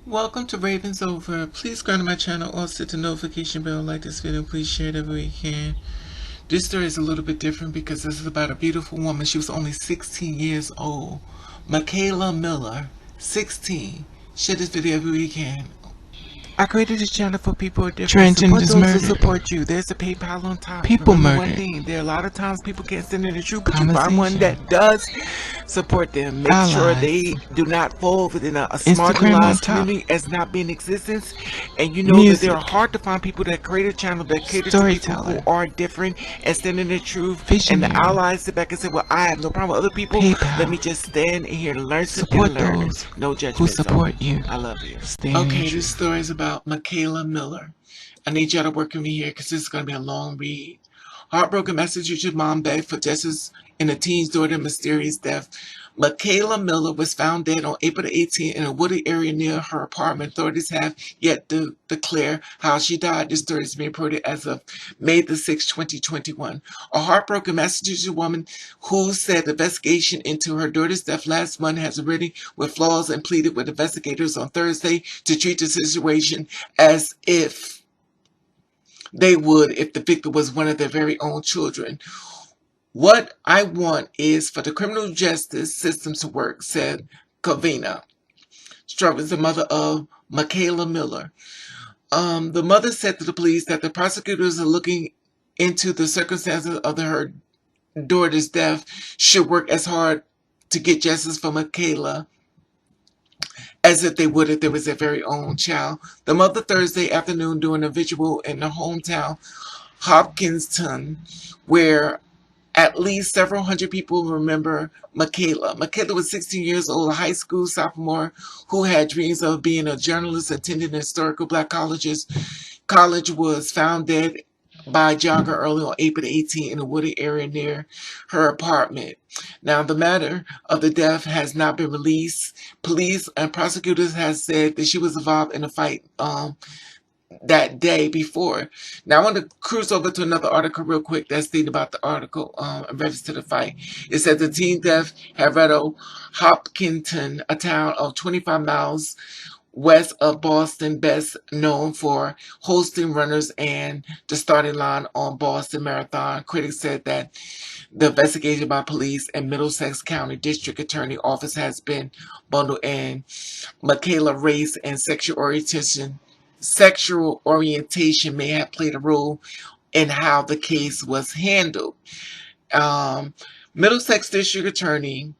Welcome to Ravens Over. Please subscribe to my channel, also hit the notification bell, like this video, please share it everywhere you can. This story is a little bit different because this is about a beautiful woman. She was only 16 years old. Mikayla Miller, 16. Share this video everywhere you can. I created this channel for people with different support those who support you. There's a PayPal on top. People murdered. One thing, there are a lot of times people can't stand in the truth, but you find one that does support them. Make sure they do not fall within a marginalized community as not being in existence. And you know that there are hard to find people that create a channel that cater to people who are different and stand in the truth. And the allies sit back and say, well, I have no problem with other people. Let me just stand in here to learn support those no judgment who support you. I love you. Okay, this story is about Mikayla Miller. I need y'all to work with me here because this is going to be a long read. Heartbroken Massachusetts mom begged for justice in a teen's daughter's mysterious death. Mikayla Miller was found dead on April 18th in a wooded area near her apartment. Authorities have yet to declare how she died. This story is being reported as of May the 6th, 2021. A heartbroken Massachusetts woman who said the investigation into her daughter's death last month has already with flaws and pleaded with investigators on Thursday to treat the situation as if they would if the victim was one of their very own children. What I want is for the criminal justice system to work, said Calvina Strothers, the mother of Mikayla Miller. The mother said to the police that the prosecutors are looking into the circumstances of her daughter's death should work as hard to get justice for Mikayla as if they would if there was their very own child. The mother Thursday afternoon doing a vigil in her hometown, Hopkinton, where at least several hundred people remember Mikayla. Mikayla was 16 years old, a high school sophomore who had dreams of being a journalist, attending historical black colleges. College was found dead by a jogger early on April 18 in a wooded area near her apartment. Now, the matter of the death has not been released. Police and prosecutors have said that she was involved in a fight that day before. Now, I want to cruise over to another article real quick that's stated about the article in reference to the fight. It said the teen death had riddled Hopkinton, a town of 25 miles west of Boston, best known for hosting runners and the starting line on Boston Marathon. Critics said that the investigation by police and Middlesex County District Attorney Office has been bundled in. Mikayla race and sexual orientation may have played a role in how the case was handled. Middlesex District Attorney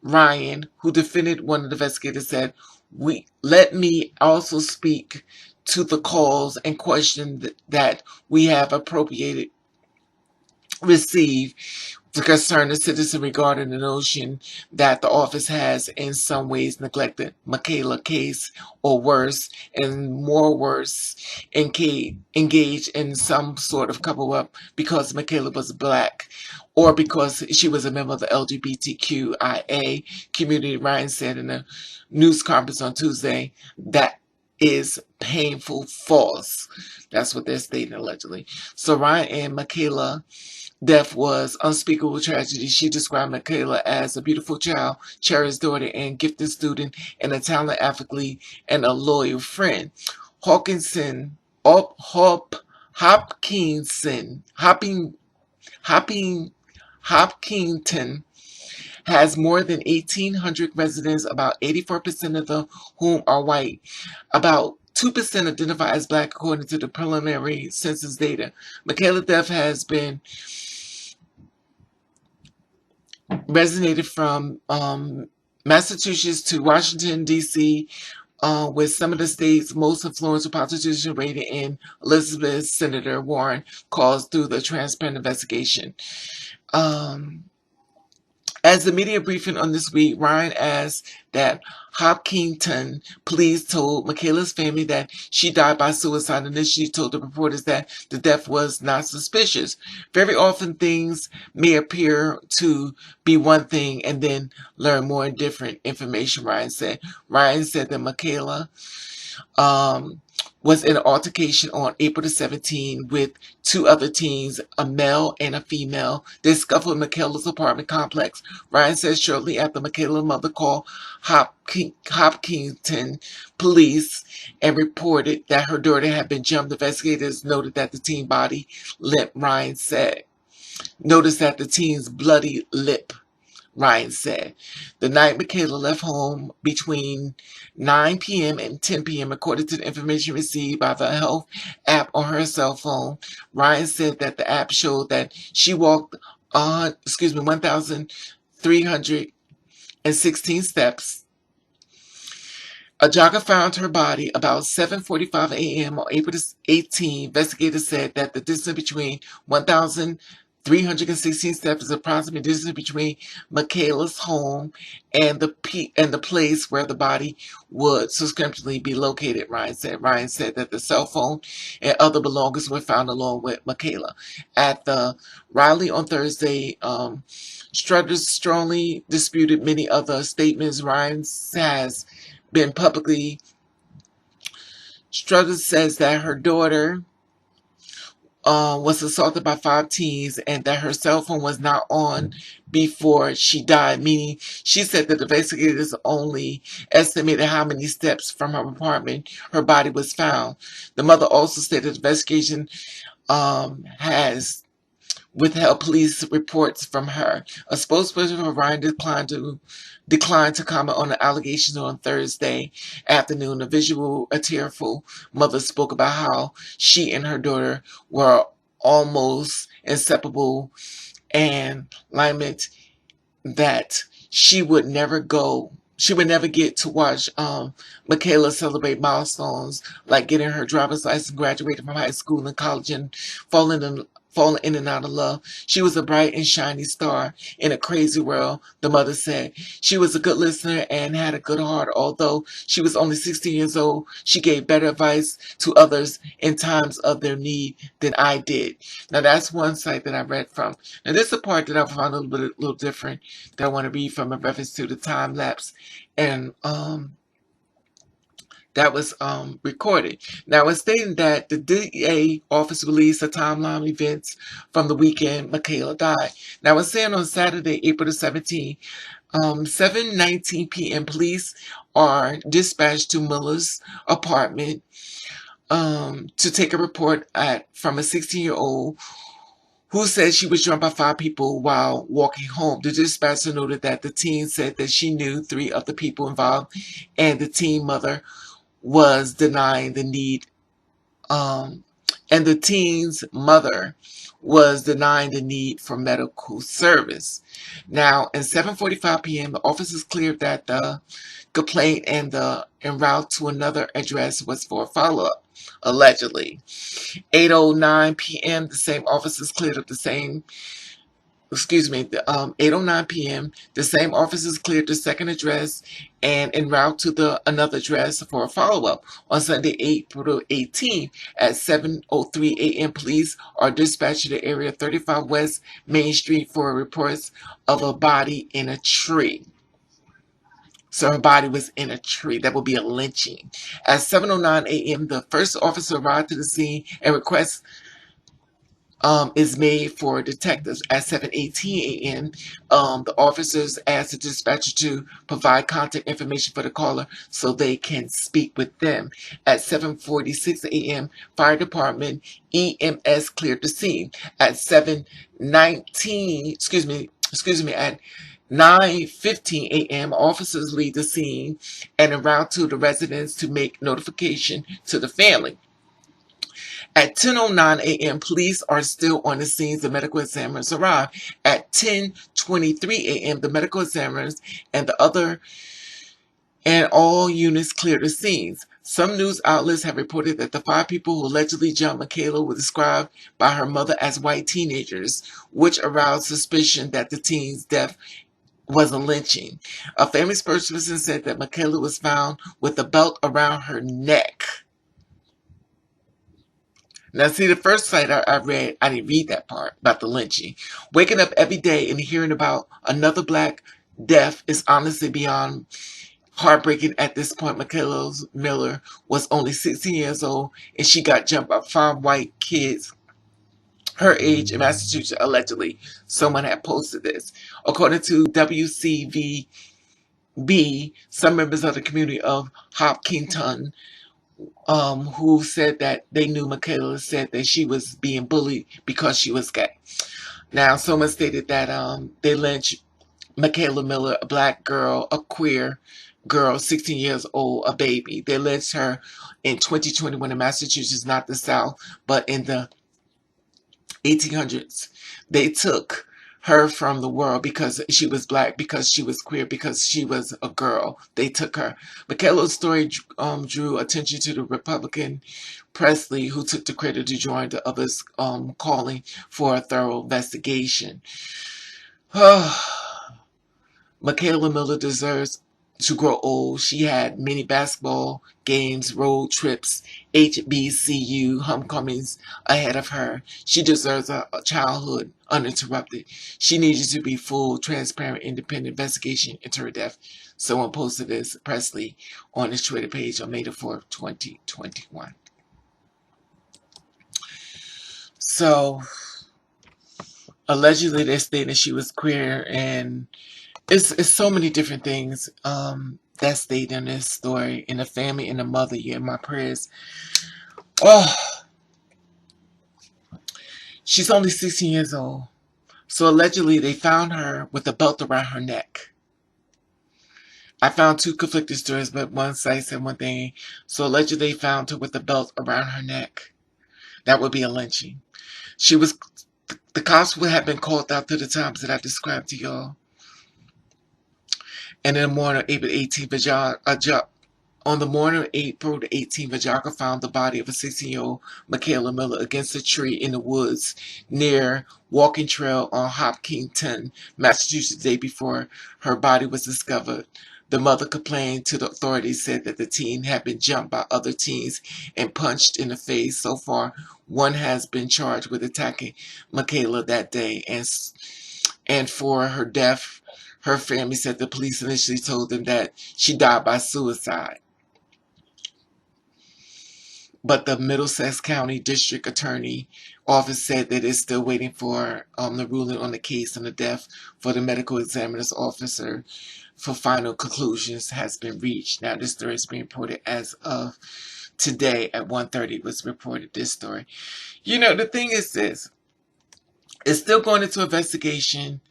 Ryan, who defended one of the investigators, said, let me also speak to the calls and question that we have received to concern the citizen regarding the notion that the office has in some ways neglected Mikayla's case, or worse, and more worse, engaged in some sort of cover-up because Mikayla was black or because she was a member of the LGBTQIA community. Ryan said in a news conference on Tuesday that is painful false. That's what they're stating allegedly. So Ryan and Mikayla death was unspeakable tragedy. She described Mikayla as a beautiful child, cherished daughter, and gifted student, and a talented athlete and a loyal friend. Hopkinton has more than 1,800 residents, about 84% of whom are white. About 2% identify as black, according to the preliminary census data. Mikayla's death has been resonated from Massachusetts to Washington, D.C., with some of the state's most influential politicians rated in Elizabeth Senator Warren calls through the transparent investigation. As the media briefing on this week, Ryan asked that Hopkinton police told Mikayla's family that she died by suicide, and then she told the reporters that the death was not suspicious. Very often things may appear to be one thing and then learn more different information, Ryan said. Ryan said that Mikayla was in an altercation on April the 17th with two other teens, a male and a female. They scuffled in Mikayla's apartment complex. Ryan says shortly after Mikayla's mother called Hopkinton police and reported that her daughter had been jumped. Investigators noted that the teen body limp, Ryan said. Noticed that the teen's bloody lip, Ryan said. The night Mikayla left home between 9 p.m. and 10 p.m., according to the information received by the health app on her cell phone. Ryan said that the app showed that she walked 1,316 steps. A jogger found her body about 7:45 a.m. on April 18. Investigators said that the distance between 1,316 steps is approximately the distance between Mikayla's home and the place where the body would subsequently be located, Ryan said. Ryan said that the cell phone and other belongings were found along with Mikayla. At the rally on Thursday, Strothers strongly disputed many other statements. Ryan has been publicly. Strothers says that her daughter was assaulted by 5 teens and that her cell phone was not on before she died, meaning she said that the investigators only estimated how many steps from her apartment her body was found. The mother also stated the investigation has withheld police reports from her. A spokesperson for Ryan declined to comment on the allegations on Thursday afternoon. A tearful mother spoke about how she and her daughter were almost inseparable and lamented that she would never get to watch Mikayla celebrate milestones like getting her driver's license, graduating from high school and college, and falling in and out of love. She was a bright and shiny star in a crazy world, the mother said. She was a good listener and had a good heart. Although she was only 16 years old, she gave better advice to others in times of their need than I did. Now that's one site that I read from. Now this is the part that I found a little different that I want to read from in reference to the time lapse and that was recorded. Now, it's stating that the DA office released a timeline of events from the weekend Mikayla died. Now, it's saying on Saturday, April the 17th, 7:19 p.m., police are dispatched to Miller's apartment to take a report from a 16-year-old who said she was jumped by 5 people while walking home. The dispatcher noted that the teen said that she knew 3 of the people involved, and the teen mother was denying the need, and the teen's mother was denying the need for medical service. Now, at 7:45 p.m., the officers cleared that the complaint and en route to another address was for a follow-up, allegedly. 8:09 p.m., the same officers cleared up the same 8:09 p.m., the same officers cleared the second address and en route to another address for a follow-up. On Sunday, April 18th, at 7:03 a.m., police are dispatched to the area of 35 West Main Street for reports of a body in a tree. So her body was in a tree. That would be a lynching. At 7:09 a.m., the first officer arrived to the scene and requests is made for detectives. At 7:18 a.m., the officers asked the dispatcher to provide contact information for the caller so they can speak with them. At 7:46 a.m., fire department EMS cleared the scene. At 9:15 a.m., officers leave the scene and en route to the residence to make notification to the family. At 10:09 a.m., police are still on the scene. The medical examiners arrive. At 10:23 a.m., the medical examiners and all units clear the scenes. Some news outlets have reported that the 5 people who allegedly jumped Mikayla were described by her mother as white teenagers, which aroused suspicion that the teen's death was a lynching. A family spokesperson said that Mikayla was found with a belt around her neck. Now, see, the first site I read, I didn't read that part about the lynching. Waking up every day and hearing about another black death is honestly beyond Heartbreaking at this point, Mikayla Miller was only 16 years old, and she got jumped by 5 white kids her age in Massachusetts, allegedly. Someone had posted this. According to WCVB, some members of the community of Hopkinton, who said that they knew Mikayla, said that she was being bullied because she was gay. Now, someone stated that they lynched Mikayla Miller, a black girl, a queer girl, 16 years old, a baby. They lynched her in 2021 in Massachusetts, not the South, but in the 1800s. They took her from the world because she was black, because she was queer, because she was a girl. They took her. Mikayla's story drew attention to the Republican Presley, who took the credit to join the others calling for a thorough investigation. Mikayla Miller deserves to grow old. She had many basketball games, road trips, HBCU homecomings ahead of her. She deserves a childhood uninterrupted. She needed to be full, transparent, independent investigation into her death. Someone posted this, Presley, on his Twitter page on May the 4th, 2021. So, allegedly they stated she was queer, and it's so many different things that stayed in this story. In the family and the mother, you're in my prayers. Oh, she's only 16 years old. So allegedly they found her with a belt around her neck. I found two conflicting stories, but one site said one thing. So allegedly they found her with a belt around her neck. That would be a lynching. The cops would have been called out to the times that I described to y'all. And in the morning of April 18th, on the morning of April the 18th, Vajaga found the body of a 16-year-old Mikayla Miller against a tree in the woods near Walking Trail on Hopkinton, Massachusetts, the day before her body was discovered. The mother complained to the authorities, said that the teen had been jumped by other teens and punched in the face. So far, one has been charged with attacking Mikayla that day, and for her death, her family said the police initially told them that she died by suicide. But the Middlesex County District Attorney Office said that it's still waiting for the ruling on the case and the death for the medical examiner's officer for final conclusions has been reached. Now, this story is being reported as of today at 1:30 was reported, this story. You know, the thing is this. It's still going into investigation.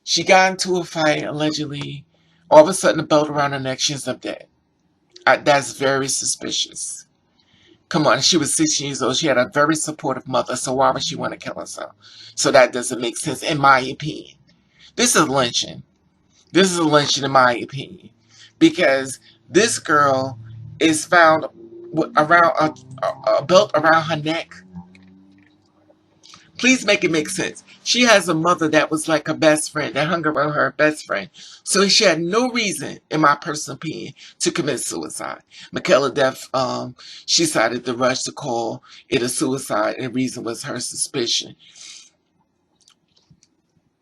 She got into a fight, allegedly. All of a sudden, a belt around her neck, she ends up dead. That's very suspicious. Come on, she was 16 years old. She had a very supportive mother, so why would she want to kill herself? So that doesn't make sense, in my opinion. This is lynching. This is a lynching, in my opinion. Because this girl is found around a belt around her neck. Please make it make sense. She has a mother that was like her best friend, that hung around her best friend. So she had no reason, in my personal opinion, to commit suicide. Mikayla death, she decided to rush to call it a suicide, and the reason was her suspicion.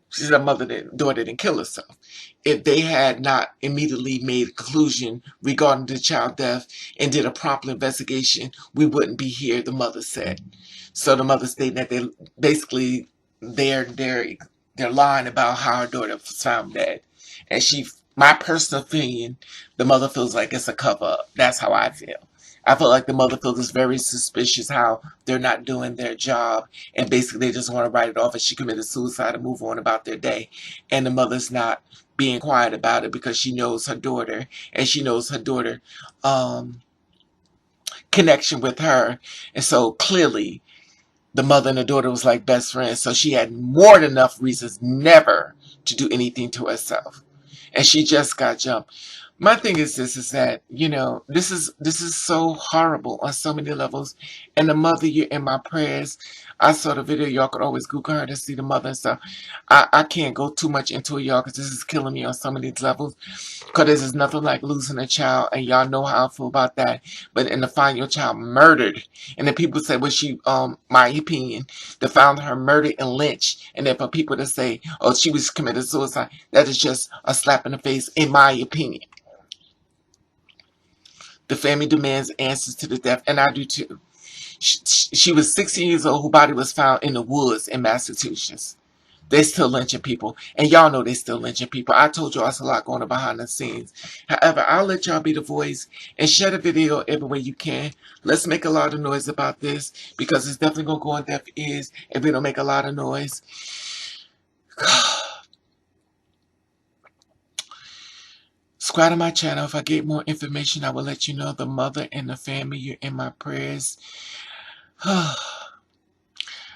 She said her daughter didn't kill herself. If they had not immediately made a conclusion regarding the child death and did a proper investigation, we wouldn't be here, the mother said. So the mother stated that they basically they're lying about how her daughter was found dead. And my personal opinion, the mother feels like it's a cover up. That's how I feel. I feel like the mother feels it's very suspicious how they're not doing their job, and basically they just want to write it off as she committed suicide and move on about their day. And the mother's not being quiet about it because she knows her daughter, and she knows her daughter connection with her. And so clearly the mother and the daughter was like best friends, so she had more than enough reasons never to do anything to herself. And she just got jumped. My thing is this, is that, you know, this is so horrible on so many levels. And the mother, you're in my prayers. I saw the video. Y'all could always Google her to see the mother and stuff. I can't go too much into it, y'all, because this is killing me on so many levels. Because this is nothing like losing a child, and y'all know how I feel about that. But in to find your child murdered, and then people say, well, she, my opinion, to found her murdered and lynched, and then for people to say, oh, she was committed suicide, that is just a slap in the face, in my opinion. The family demands answers to the death, and I do too. She was 16 years old. Her body was found in the woods in Massachusetts. They're still lynching people. And y'all know they're still lynching people. I told y'all it's a lot going on behind the scenes. However, I'll let y'all be the voice and share the video every way you can. Let's make a lot of noise about this because it's definitely going to go on deaf ears if we don't make a lot of noise. Subscribe to my channel. If I get more information, I will let you know. The mother and the family, you're in my prayers.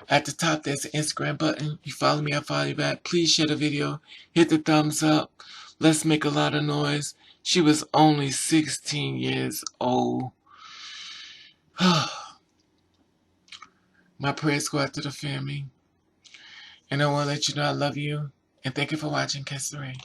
At the top, there's an Instagram button. You follow me, I follow you back. Please share the video. Hit the thumbs up. Let's make a lot of noise. She was only 16 years old. My prayers go out to the family. And I want to let you know I love you. And thank you for watching. Kiss the Rain.